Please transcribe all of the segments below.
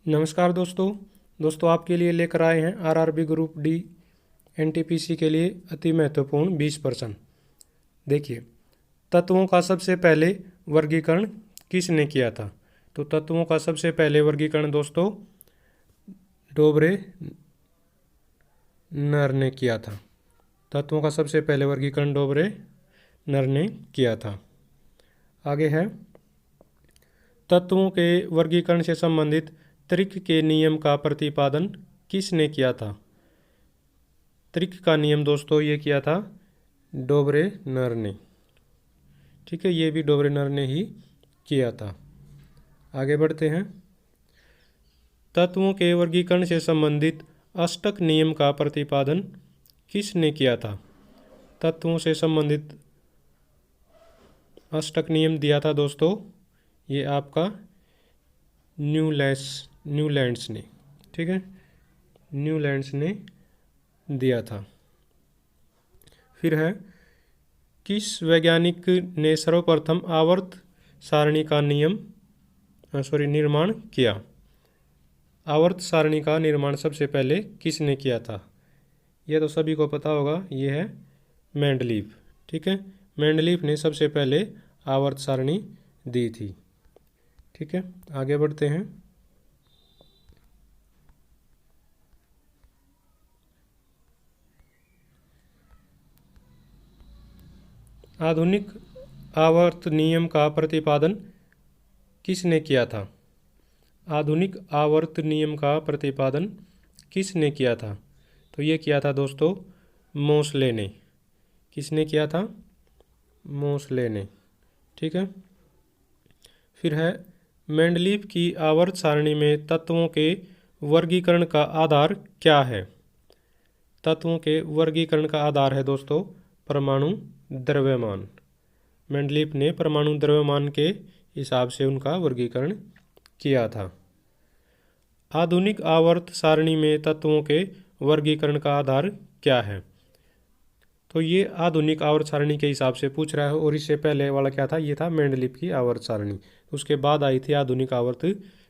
नमस्कार दोस्तों आपके लिए लेकर आए हैं आरआरबी ग्रुप डी एनटीपीसी के लिए अति महत्वपूर्ण 20 प्रश्न। देखिए, तत्वों का सबसे पहले वर्गीकरण किसने किया था? तो तत्वों का सबसे पहले वर्गीकरण दोस्तों डोबरे नर ने किया था। तत्वों का सबसे पहले वर्गीकरण डोबरे नर ने किया था। आगे है, तत्वों के वर्गीकरण से संबंधित त्रिक के नियम का प्रतिपादन किसने किया था? त्रिक का नियम दोस्तों ये किया था डोबरे नर ने। ठीक है, ये भी डोबरे नर ने ही किया था। आगे बढ़ते हैं, तत्वों के वर्गीकरण से संबंधित अष्टक नियम का प्रतिपादन किसने किया था? तत्वों से संबंधित अष्टक नियम दिया था दोस्तों ये आपका न्यूलैंड्स ने। ठीक है, न्यूलैंड्स ने दिया था। फिर है, किस वैज्ञानिक ने सर्वप्रथम आवर्त सारणी का निर्माण किया? आवर्त सारणी का निर्माण सबसे पहले किसने किया था? यह तो सभी को पता होगा, यह है मेंडलीव। ठीक है, मेंडलीव ने सबसे पहले आवर्त सारणी दी थी। ठीक है, आगे बढ़ते हैं। आधुनिक आवर्त नियम का प्रतिपादन किसने किया था? आधुनिक आवर्त नियम का प्रतिपादन किसने किया था? तो ये किया था दोस्तों मोसले ने। किसने किया था? मोसले ने। ठीक है, फिर है, मेंडलीव की आवर्त सारणी में तत्वों के वर्गीकरण का आधार क्या है? तत्वों के वर्गीकरण का आधार है दोस्तों परमाणु द्रव्यमान। मेंडलीव ने परमाणु द्रव्यमान के हिसाब से उनका वर्गीकरण किया था। आधुनिक आवर्त सारणी में तत्वों के वर्गीकरण का आधार क्या है? तो ये आधुनिक आवर्त सारणी के हिसाब से पूछ रहा है, और इससे पहले वाला क्या था? ये था मेंडलीव की आवर्त सारणी। उसके बाद आई थी आधुनिक आवर्त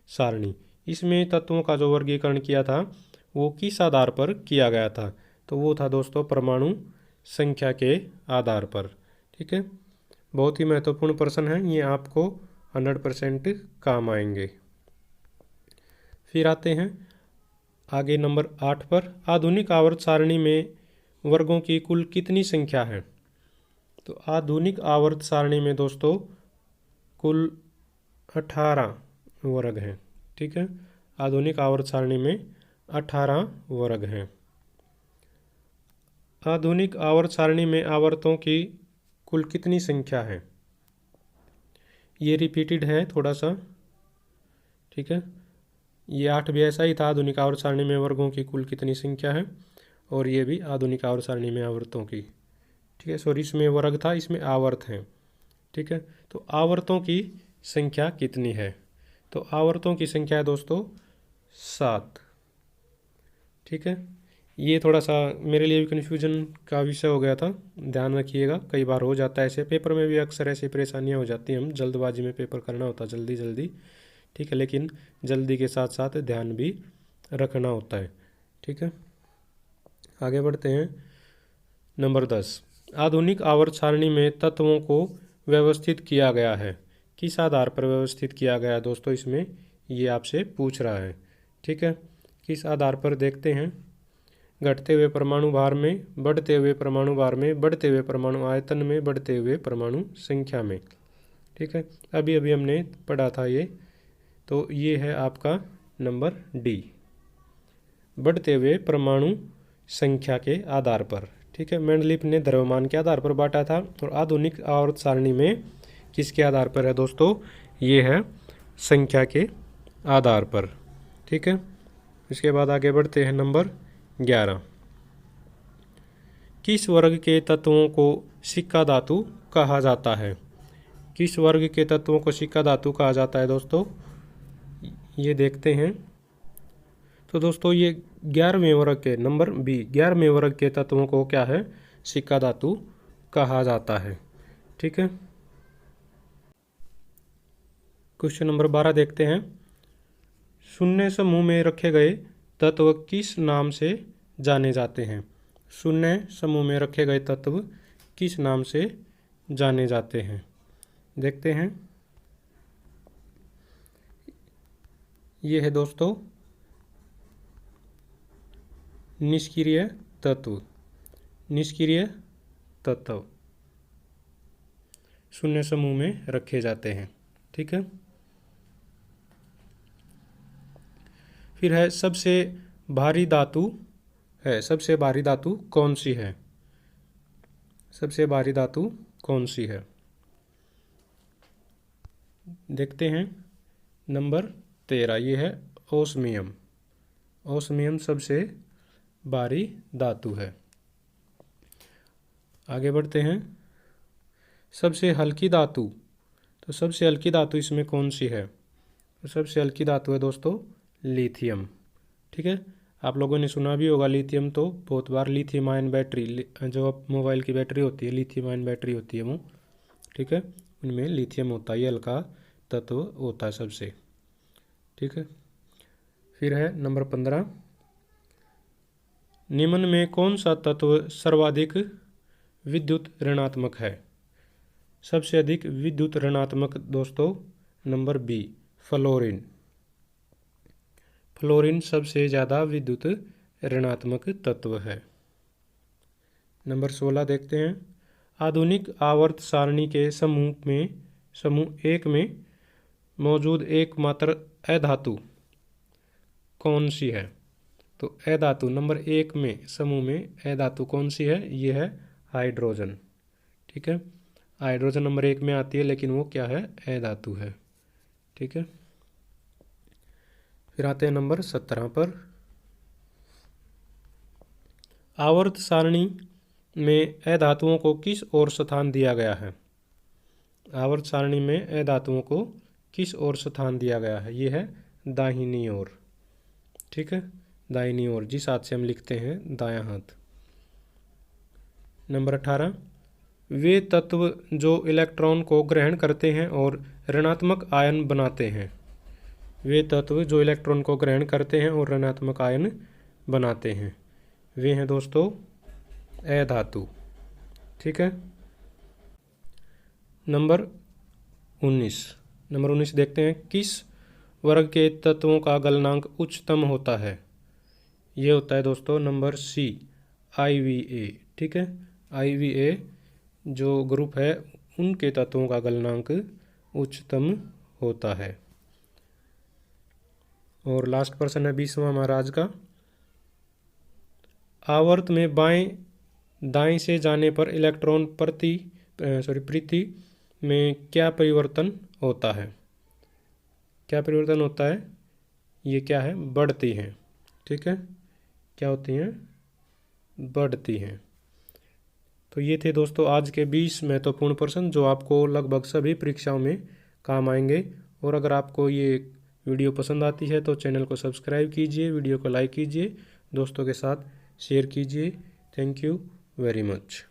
सारणी। इसमें तत्वों का जो वर्गीकरण किया था वो किस आधार पर किया गया था? तो वो था दोस्तों परमाणु संख्या के आधार पर। ठीक है, बहुत ही महत्वपूर्ण प्रश्न है, ये आपको 100% काम आएंगे। फिर आते हैं आगे नंबर 8 पर, आधुनिक आवर्त सारणी में वर्गों की कुल कितनी संख्या है? तो आधुनिक आवर्त सारणी में दोस्तों कुल 18 वर्ग हैं। ठीक है, आधुनिक आवर्त सारणी में 18 वर्ग हैं। आधुनिक आवर्त सारणी में आवर्तों की कुल कितनी संख्या है? ये रिपीटेड है थोड़ा सा। ठीक है, ये 8 भी ऐसा ही था, आधुनिक आवर्त सारणी में वर्गों की कुल कितनी संख्या है, और ये भी आधुनिक आवर्त सारणी में आवर्तों की। ठीक है, सॉरी, इसमें वर्ग था, इसमें आवर्त हैं। ठीक है, तो आवर्तों की संख्या कितनी है? तो आवर्तों की संख्या है दोस्तों 7। ठीक है, ये थोड़ा सा मेरे लिए भी कन्फ्यूजन का विषय हो गया था, ध्यान रखिएगा, कई बार हो जाता है ऐसे, पेपर में भी अक्सर ऐसी परेशानियां हो जाती हैं, हम जल्दबाजी में पेपर करना होता है जल्दी जल्दी। ठीक है, लेकिन जल्दी के साथ साथ ध्यान भी रखना होता है। ठीक है, आगे बढ़ते हैं। नंबर 10, आधुनिक आवर्त सारणी में तत्वों को व्यवस्थित किया गया है, किस आधार पर व्यवस्थित किया गया है दोस्तों? इसमें ये आपसे पूछ रहा है। ठीक है, किस आधार पर देखते हैं। घटते हुए परमाणु भार में, बढ़ते हुए परमाणु भार में, बढ़ते हुए परमाणु आयतन में, बढ़ते हुए परमाणु संख्या में। ठीक है, अभी अभी हमने पढ़ा था ये, तो ये है आपका नंबर डी, बढ़ते हुए परमाणु संख्या के आधार पर। ठीक है, मेंडलीव ने द्रव्यमान के आधार पर बांटा था, और आधुनिक आवर्त सारणी में किसके आधार पर है दोस्तों? ये है संख्या के आधार पर। ठीक है, इसके बाद आगे बढ़ते हैं नंबर 11, किस वर्ग के तत्वों को सिक्का धातु कहा जाता है? किस वर्ग के तत्वों को सिक्का धातु कहा जाता है दोस्तों? ये देखते हैं। तो दोस्तों ये 11वें वर्ग के, नंबर बी, 11वें वर्ग के तत्वों को क्या है? सिक्का धातु कहा जाता है। ठीक है, क्वेश्चन नंबर 12 देखते हैं। शून्य समूह में रखे गए तत्व किस नाम से जाने जाते हैं? शून्य समूह में रखे गए तत्व किस नाम से जाने जाते हैं? देखते हैं। ये है दोस्तों निष्क्रिय तत्व। निष्क्रिय तत्व शून्य समूह में रखे जाते हैं। ठीक है। फिर है सबसे भारी धातु है। सबसे भारी धातु कौन सी है? सबसे भारी धातु कौन सी है? देखते हैं। नंबर 13 ये है ओस्मियम। ओस्मियम सबसे भारी धातु है। आगे बढ़ते हैं। सबसे हल्की धातु, तो सबसे हल्की धातु इसमें कौन सी है? तो सबसे हल्की धातु है दोस्तों लिथियम। ठीक है। आप लोगों ने सुना भी होगा लिथियम, तो बहुत बार लिथियम आयन बैटरी, जो मोबाइल की बैटरी होती है लिथियम आयन बैटरी होती है वो, ठीक है, उनमें लिथियम होता है। ये हल्का तत्व होता है सबसे। ठीक है। फिर है नंबर 15, निम्न में कौन सा तत्व सर्वाधिक विद्युत ऋणात्मक है? सबसे अधिक विद्युत ऋणात्मक दोस्तों नंबर बी फ्लोरीन। फ्लोरीन सबसे ज़्यादा विद्युत ऋणात्मक तत्व है। नंबर 16 देखते हैं। आधुनिक आवर्त सारणी के समूह 1 में मौजूद एकमात्र अधातु कौन सी है? तो अधातु नंबर 1 में समूह में अधातु कौन सी है? ये है हाइड्रोजन। ठीक है। हाइड्रोजन नंबर 1 में आती है, लेकिन वो क्या है? अधातु है। ठीक है। फिर आते हैं नंबर 17 पर। आवर्त सारणी में अधातुओं को किस ओर स्थान दिया गया है? आवर्त सारणी में अधातुओं को किस ओर स्थान दिया गया है? ये है दाहिनी ओर। ठीक है। दाहिनी ओर, जिस हाथ से हम लिखते हैं दायां हाथ। नंबर 18, वे तत्व जो इलेक्ट्रॉन को ग्रहण करते हैं और ऋणात्मक आयन बनाते हैं। वे तत्व जो इलेक्ट्रॉन को ग्रहण करते हैं और ऋणात्मक आयन बनाते हैं, वे हैं दोस्तों अधातु। ठीक है। नंबर 19 देखते हैं। किस वर्ग के तत्वों का गलनांक उच्चतम होता है? ये होता है दोस्तों नंबर सी IVA। ठीक है। IVA जो ग्रुप है उनके तत्वों का गलनांक उच्चतम होता है। और लास्ट प्रश्न है 20वां महाराज का। आवर्त में दाएं से जाने पर इलेक्ट्रॉन प्रति में क्या परिवर्तन होता है? क्या परिवर्तन होता है? ये क्या है? बढ़ती हैं। ठीक है। क्या होती हैं? बढ़ती हैं। तो ये थे दोस्तों आज के 20 महत्वपूर्ण प्रश्न जो आपको लगभग सभी परीक्षाओं में काम आएंगे। और अगर आपको ये वीडियो पसंद आती है तो चैनल को सब्सक्राइब कीजिए, वीडियो को लाइक कीजिए, दोस्तों के साथ शेयर कीजिए। Thank you very much.